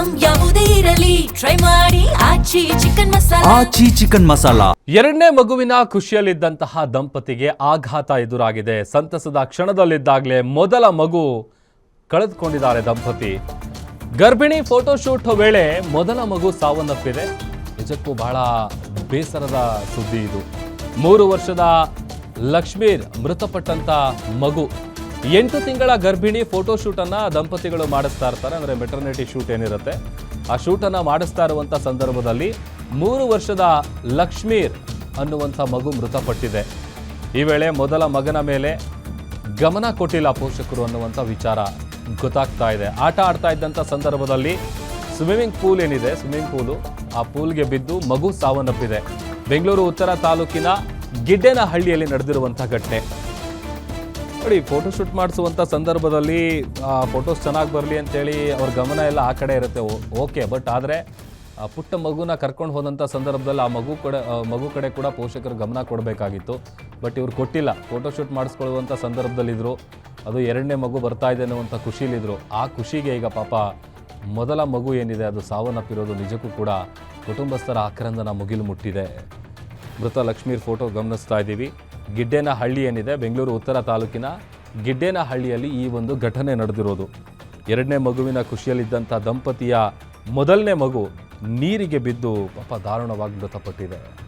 Item ಯಾವುದೇ ಇರಲಿ try ಮಾಡಿ ಆಚಿ ಚಿಕನ್ ಮಸಾಲಾ. ಎರಡನೇ ಮಗುವಿನ ಖುಷಿಯಲ್ಲಿದ್ದಂತಹ ದಂಪತಿಗೆ ಆಘಾತ ಎದುರಾಗಿದೆ. ಸಂತಸದ ಕ್ಷಣದಲ್ಲಿದ್ದಾಗಲೇ ಮೊದಲ ಮಗು ಕಳೆದುಕೊಂಡಿದ್ದಾರೆ ದಂಪತಿ. ಗರ್ಭಿಣಿ ಫೋಟೋಶೂಟ್ ವೇಳೆ ಮೊದಲ ಮಗು ಸಾವನ್ನಪ್ಪಿದೆ. ನಿಜಕ್ಕೂ ಬಹಳ ಬೇಸರದ ಸುದ್ದಿ ಇದು. 3 ವರ್ಷದ ಲಕ್ಷ್ಮೀರ್ ಮೃತಪಟ್ಟಂತ ಮಗು. 8 ತಿಂಗಳ ಗರ್ಭಿಣಿ ಫೋಟೋಶೂಟ್ ಅನ್ನ ದಂಪತಿಗಳು ಮಾಡಿಸ್ತಾ ಇರ್ತಾರೆ. ಅಂದ್ರೆ ಮೆಟರ್ನಿಟಿ ಶೂಟ್ ಏನಿರುತ್ತೆ ಆ ಶೂಟ್ ಅನ್ನ ಮಾಡಿಸ್ತಾ ಇರುವಂತ ಸಂದರ್ಭದಲ್ಲಿ 3 ವರ್ಷದ ಲಕ್ಷ್ಮೀರ್ ಅನ್ನುವಂಥ ಮಗು ಮೃತಪಟ್ಟಿದೆ. ಈ ವೇಳೆ ಮೊದಲ ಮಗನ ಮೇಲೆ ಗಮನ ಕೊಟ್ಟಿಲ್ಲ ಪೋಷಕರು ಅನ್ನುವಂಥ ವಿಚಾರ ಗೊತ್ತಾಗ್ತಾ ಇದೆ. ಆಟ ಆಡ್ತಾ ಇದ್ದಂಥ ಸಂದರ್ಭದಲ್ಲಿ ಸ್ವಿಮ್ಮಿಂಗ್ ಪೂಲ್ ಏನಿದೆ, ಸ್ವಿಮ್ಮಿಂಗ್ ಪೂಲು, ಆ ಪೂಲ್ಗೆ ಬಿದ್ದು ಮಗು ಸಾವನ್ನಪ್ಪಿದೆ. ಬೆಂಗಳೂರು ಉತ್ತರ ತಾಲೂಕಿನ ಗಿಡ್ಡೇನಹಳ್ಳಿಯಲ್ಲಿ ನಡೆದಿರುವಂಥ ಘಟನೆ ನೋಡಿ. ಫೋಟೋಶೂಟ್ ಮಾಡಿಸುವಂಥ ಸಂದರ್ಭದಲ್ಲಿ ಫೋಟೋಸ್ ಚೆನ್ನಾಗಿ ಬರಲಿ ಅಂತೇಳಿ ಅವ್ರ ಗಮನ ಎಲ್ಲ ಆ ಕಡೆ ಇರುತ್ತೆ, ಓಕೆ. ಬಟ್ ಆದರೆ ಪುಟ್ಟ ಮಗುನ ಕರ್ಕೊಂಡು ಹೋದಂಥ ಸಂದರ್ಭದಲ್ಲಿ ಆ ಮಗು ಕಡೆ ಕೂಡ ಪೋಷಕರು ಗಮನ ಕೊಡಬೇಕಾಗಿತ್ತು. ಬಟ್ ಇವ್ರು ಕೊಟ್ಟಿಲ್ಲ. ಫೋಟೋಶೂಟ್ ಮಾಡಿಸ್ಕೊಳ್ಳುವಂಥ ಸಂದರ್ಭದಲ್ಲಿದ್ದರು. ಅದು ಎರಡನೇ ಮಗು ಬರ್ತಾ ಇದೆ ಅನ್ನುವಂಥ ಖುಷಿಲಿದ್ರು. ಆ ಖುಷಿಗೆ ಈಗ ಪಾಪ ಮೊದಲ ಮಗು ಏನಿದೆ ಅದು ಸಾವನ್ನಪ್ಪಿರೋದು ನಿಜಕ್ಕೂ ಕೂಡ ಕುಟುಂಬಸ್ಥರ ಆಕ್ರಂದನ ಮುಗಿಲು ಮುಟ್ಟಿದೆ. ಮೃತ ಲಕ್ಷ್ಮೀರ್ ಫೋಟೋ ಗಮನಿಸ್ತಾ ಇದ್ದೀವಿ. ಗಿಡ್ಡೇನಹಳ್ಳಿ ಏನಿದೆ, ಬೆಂಗಳೂರು ಉತ್ತರ ತಾಲೂಕಿನ ಗಿಡ್ಡೇನಹಳ್ಳಿಯಲ್ಲಿ ಈ ಒಂದು ಘಟನೆ ನಡೆದಿರೋದು. ಎರಡನೇ ಮಗುವಿನ ಖುಷಿಯಲ್ಲಿದ್ದಂಥ ದಂಪತಿಯ ಮೊದಲನೇ ಮಗು ನೀರಿಗೆ ಬಿದ್ದು ಪಾಪ ದಾರುಣವಾಗಿ ಮೃತಪಟ್ಟಿದೆ.